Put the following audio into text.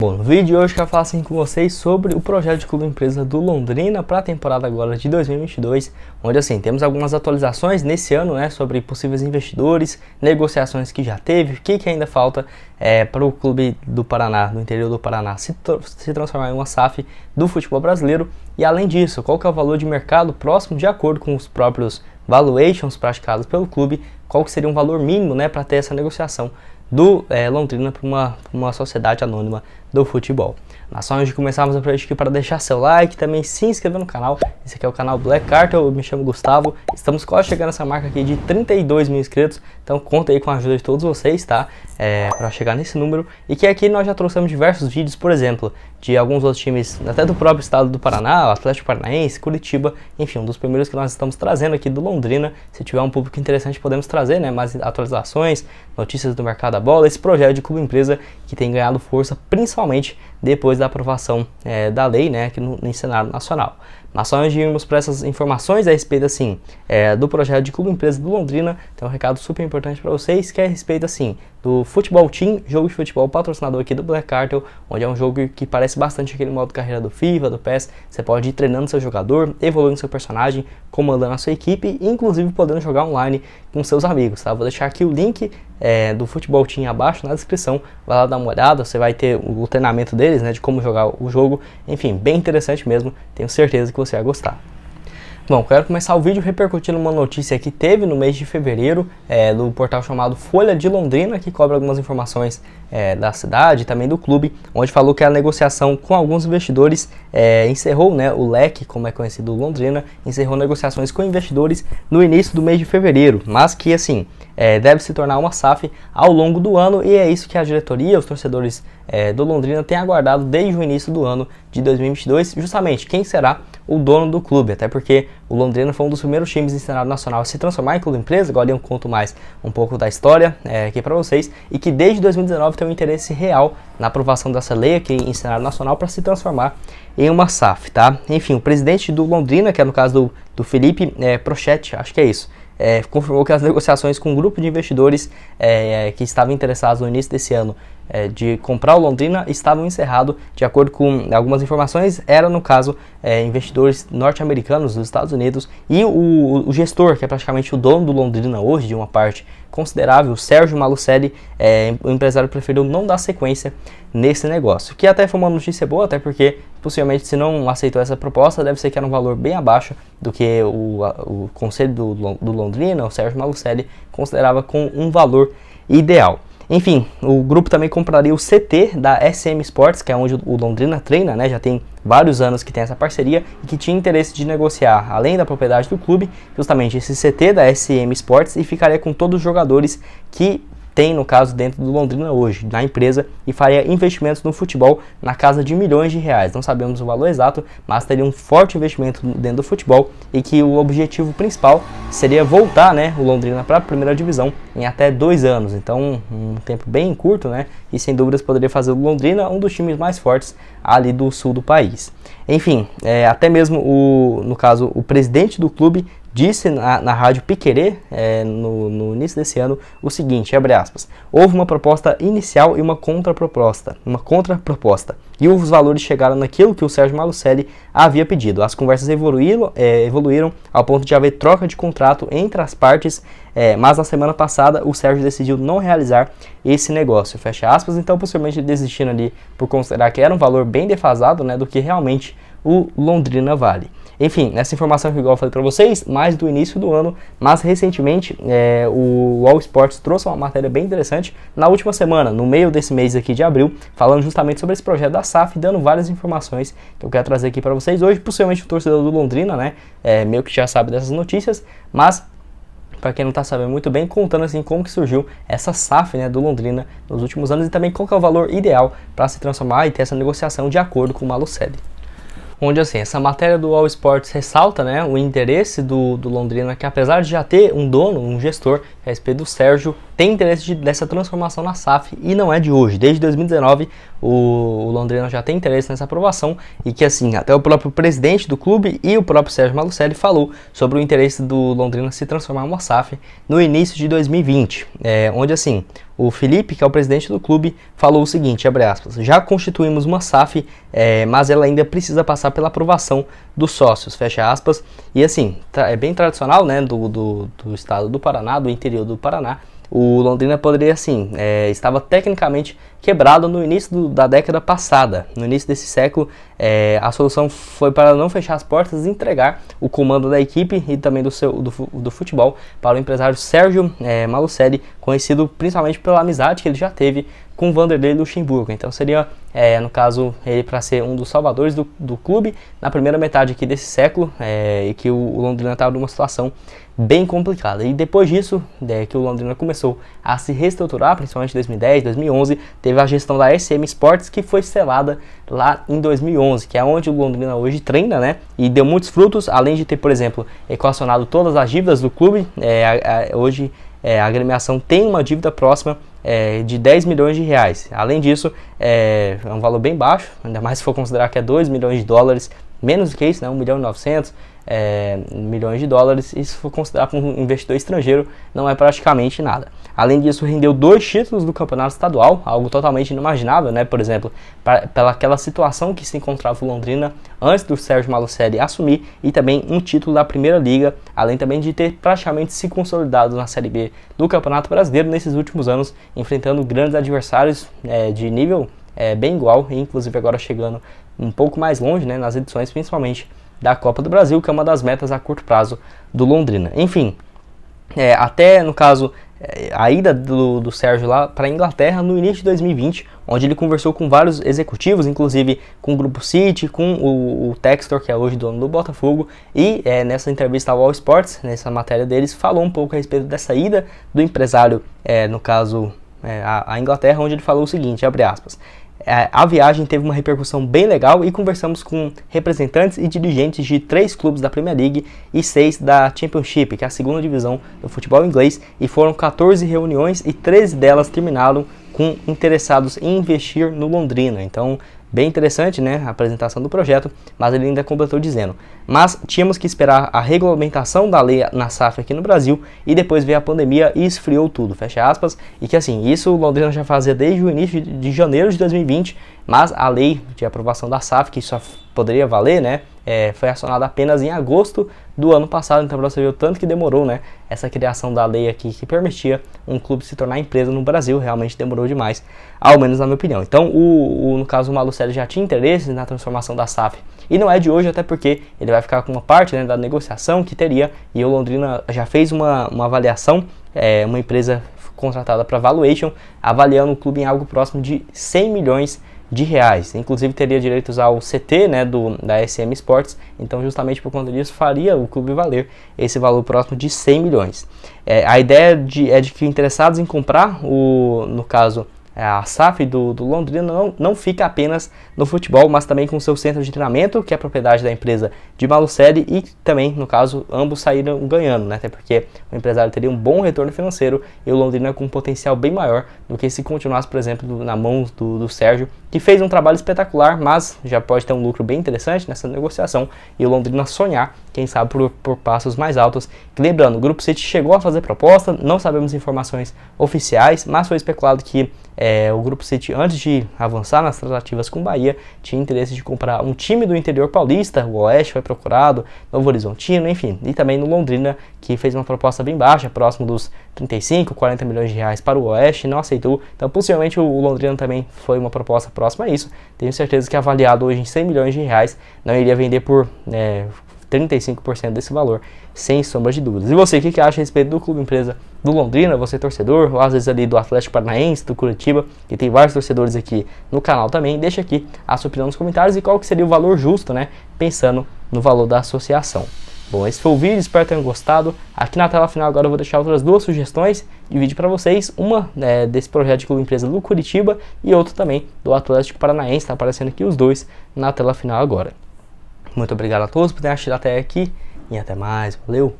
Bom, no vídeo de hoje eu quero falar com vocês sobre o projeto de clube empresa do Londrina para a temporada agora de 2022, onde temos algumas atualizações nesse ano, sobre possíveis investidores, negociações que já teve, o que ainda falta para o clube do Paraná, do interior do Paraná, se transformar em uma SAF do futebol brasileiro. E além disso, qual que é o valor de mercado próximo de acordo com os próprios valuations praticados pelo clube, qual que seria um valor mínimo para ter essa negociação do Londrina para uma sociedade anônima do futebol. Mas só antes de começarmos, eu peço aqui para deixar seu like, também se inscrever no canal. Esse aqui é o canal Black Cartel, eu me chamo Gustavo. Estamos quase chegando nessa marca aqui de 32 mil inscritos, então conta aí com a ajuda de todos vocês, tá? Para chegar nesse número. E que aqui nós já trouxemos diversos vídeos, por exemplo, de alguns outros times, até do próprio estado do Paraná, o Atlético Paranaense, Curitiba, enfim, um dos primeiros que nós estamos trazendo aqui do Londrina. Se tiver um público interessante, podemos trazer mais atualizações, notícias do mercado da bola, esse projeto de clube empresa que tem ganhado força, principalmente depois da aprovação da lei, aqui no Senado Nacional. Mas só antes de irmos para essas informações a respeito do projeto de clube empresa do Londrina, tem um recado super importante para vocês, que é a respeito do Futebol Team, jogo de futebol patrocinador aqui do Black Cartel, onde é um jogo que parece bastante aquele modo carreira do FIFA, do PES. Você pode ir treinando seu jogador, evoluindo seu personagem, comandando a sua equipe e inclusive podendo jogar online com seus amigos, tá? Vou deixar aqui o link do Futebol Team abaixo na descrição, vai lá dar uma olhada, você vai ter o treinamento deles, de como jogar o jogo, enfim, bem interessante mesmo, tenho certeza que você vai gostar. Bom, quero começar o vídeo repercutindo uma notícia que teve no mês de fevereiro do portal chamado Folha de Londrina, que cobre algumas informações da cidade e também do clube, onde falou que a negociação com alguns investidores encerrou, o leque, como é conhecido Londrina, encerrou negociações com investidores no início do mês de fevereiro, mas que deve se tornar uma SAF ao longo do ano, e é isso que a diretoria, os torcedores do Londrina têm aguardado desde o início do ano de 2022, justamente quem será o dono do clube, até porque o Londrina foi um dos primeiros times em cenário nacional a se transformar em clube empresa. Agora eu conto mais um pouco da história aqui para vocês, e que desde 2019 tem um interesse real na aprovação dessa lei aqui em cenário nacional para se transformar em uma SAF, tá? Enfim, o presidente do Londrina, que é no caso do Felipe Prochetti, acho que é isso, confirmou que as negociações com um grupo de investidores que estavam interessados no início desse ano de comprar o Londrina estavam encerrados. De acordo com algumas informações, era no caso investidores norte-americanos dos Estados Unidos, e o gestor, que é praticamente o dono do Londrina hoje, de uma parte considerável, Sérgio Malucelli, o empresário preferiu não dar sequência nesse negócio, que até foi uma notícia boa, até porque possivelmente, se não aceitou essa proposta, deve ser que era um valor bem abaixo do que o conselho do Londrina, o Sérgio Malucelli, considerava com um valor ideal. Enfim, o grupo também compraria o CT da SM Sports, que é onde o Londrina treina, já tem vários anos que tem essa parceria, e que tinha interesse de negociar, além da propriedade do clube, justamente esse CT da SM Sports, e ficaria com todos os jogadores que tem, no caso, dentro do Londrina hoje, na empresa, e faria investimentos no futebol na casa de milhões de reais. Não sabemos o valor exato, mas teria um forte investimento dentro do futebol, e que o objetivo principal seria voltar o Londrina para a primeira divisão em até 2 anos. Então, um tempo bem curto, e sem dúvidas poderia fazer o Londrina um dos times mais fortes ali do sul do país. Enfim, até mesmo no caso, o presidente do clube disse na rádio Piquerê, no início desse ano, o seguinte, abre aspas: houve uma proposta inicial e uma contraproposta, e os valores chegaram naquilo que o Sérgio Malucelli havia pedido. As conversas evoluíram ao ponto de haver troca de contrato entre as partes, mas na semana passada o Sérgio decidiu não realizar esse negócio, fecha aspas. Então, possivelmente desistindo ali por considerar que era um valor bem defasado, do que realmente o Londrina vale. Enfim, essa informação que eu falei para vocês, mais do início do ano, mas recentemente o All Sports trouxe uma matéria bem interessante na última semana, no meio desse mês aqui de abril, falando justamente sobre esse projeto da SAF, dando várias informações que eu quero trazer aqui para vocês hoje. Possivelmente o torcedor do Londrina, meio que já sabe dessas notícias, mas para quem não está sabendo muito bem, contando como que surgiu essa SAF do Londrina nos últimos anos, e também qual que é o valor ideal para se transformar e ter essa negociação de acordo com o Malucelli. Onde essa matéria do All Sports ressalta o interesse do Londrina, que apesar de já ter um dono, um gestor a respeito do Sérgio, tem interesse dessa transformação na SAF e não é de hoje. Desde 2019 o Londrina já tem interesse nessa aprovação e que assim, até o próprio presidente do clube e o próprio Sérgio Malucelli falou sobre o interesse do Londrina se transformar em uma SAF no início de 2020, onde assim, o Felipe, que é o presidente do clube, falou o seguinte, abre aspas, já constituímos uma SAF, mas ela ainda precisa passar pela aprovação dos sócios, fecha aspas, e assim, é bem tradicional, né, do estado do Paraná, do interior do Paraná. O Londrina poderia, assim, estava tecnicamente quebrado no início da década passada. No início desse século, a solução foi para não fechar as portas e entregar o comando da equipe e também do futebol para o empresário Sérgio Malucelli, conhecido principalmente pela amizade que ele já teve com o Vanderlei Luxemburgo. Então seria, no caso, ele para ser um dos salvadores do clube na primeira metade aqui desse século, e que o Londrina estava numa situação bem complicada. E depois disso, que o Londrina começou a se reestruturar, principalmente em 2010, 2011, teve a gestão da SM Sports, que foi selada lá em 2011, que é onde o Londrina hoje treina, né? E deu muitos frutos, além de ter, por exemplo, equacionado todas as dívidas do clube. Hoje a agremiação tem uma dívida próxima de 10 milhões de reais. Além disso, é um valor bem baixo, ainda mais se for considerar que é 2 milhões de dólares, menos do que isso, né? 1 milhão e 900 milhões de dólares, e se for considerar para um investidor estrangeiro, não é praticamente nada. Além disso, rendeu 2 títulos do campeonato estadual, algo totalmente inimaginável, né? Por exemplo, pela aquela situação que se encontrava o Londrina antes do Sérgio Malucelli assumir, e também um título da Primeira Liga, além também de ter praticamente se consolidado na Série B do Campeonato Brasileiro nesses últimos anos, enfrentando grandes adversários de nível bem igual, e inclusive agora chegando um pouco mais longe, né, nas edições principalmente da Copa do Brasil, que é uma das metas a curto prazo do Londrina. Enfim, até no caso a ida do Sérgio lá para a Inglaterra no início de 2020, onde ele conversou com vários executivos, inclusive com o Grupo City, com o Textor, que é hoje dono do Botafogo, e nessa entrevista ao All Sports, nessa matéria deles, falou um pouco a respeito dessa ida do empresário, no caso a Inglaterra, onde ele falou o seguinte, abre aspas, a viagem teve uma repercussão bem legal e conversamos com representantes e dirigentes de 3 clubes da Premier League e 6 da Championship, que é a segunda divisão do futebol inglês, e foram 14 reuniões e 13 delas terminaram com interessados em investir no Londrina. Então, bem interessante, né, a apresentação do projeto, mas ele ainda completou dizendo, mas tínhamos que esperar a regulamentação da lei na SAF aqui no Brasil e depois veio a pandemia e esfriou tudo, fecha aspas, e que assim, isso o Londrina já fazia desde o início de janeiro de 2020, mas a lei de aprovação da SAF, que só poderia valer, né, foi acionada apenas em agosto do ano passado, então você viu o tanto que demorou, né, essa criação da lei aqui que permitia um clube se tornar empresa no Brasil, realmente demorou demais, ao menos na minha opinião. Então, no caso, o Malucelli já tinha interesse na transformação da SAF, e não é de hoje, até porque ele vai ficar com uma parte, né, da negociação que teria, e o Londrina já fez uma avaliação, uma empresa contratada para valuation, avaliando o clube em algo próximo de 100 milhões de reais, inclusive teria direitos ao CT, né, da SM Sports, então justamente por conta disso faria o clube valer esse valor próximo de 100 milhões. A ideia é de que interessados em comprar, no caso, a SAF do Londrina não fica apenas no futebol, mas também com seu centro de treinamento, que é propriedade da empresa de Malucelli, e também, no caso, ambos saíram ganhando, né? Até porque o empresário teria um bom retorno financeiro e o Londrina com um potencial bem maior do que se continuasse, por exemplo, na mão do Sérgio, que fez um trabalho espetacular, mas já pode ter um lucro bem interessante nessa negociação, e o Londrina sonhar, quem sabe, por passos mais altos. Lembrando, o Grupo City chegou a fazer proposta, não sabemos informações oficiais, mas foi especulado que o Grupo City, antes de avançar nas tratativas com o Bahia, tinha interesse de comprar um time do interior paulista, o Oeste foi procurado, Novo Horizontino, enfim, e também no Londrina, que fez uma proposta bem baixa, próximo dos 35, 40 milhões de reais para o Oeste, não aceitou. Então, possivelmente, o Londrina também foi uma proposta próxima a isso. Tenho certeza que avaliado hoje em 100 milhões de reais, não iria vender por 35% desse valor, sem sombra de dúvidas. E você, o que acha a respeito do clube empresa do Londrina? Você é torcedor, ou às vezes ali do Atlético Paranaense, do Curitiba, que tem vários torcedores aqui no canal também. Deixa aqui a sua opinião nos comentários e qual que seria o valor justo, né, pensando no valor da associação. Bom, esse foi o vídeo, espero que tenham gostado. Aqui na tela final agora eu vou deixar outras 2 sugestões de vídeo para vocês. Uma desse projeto de clube empresa do Curitiba e outra também do Atlético Paranaense. Está aparecendo aqui os dois na tela final agora. Muito obrigado a todos por terem assistido até aqui e até mais. Valeu!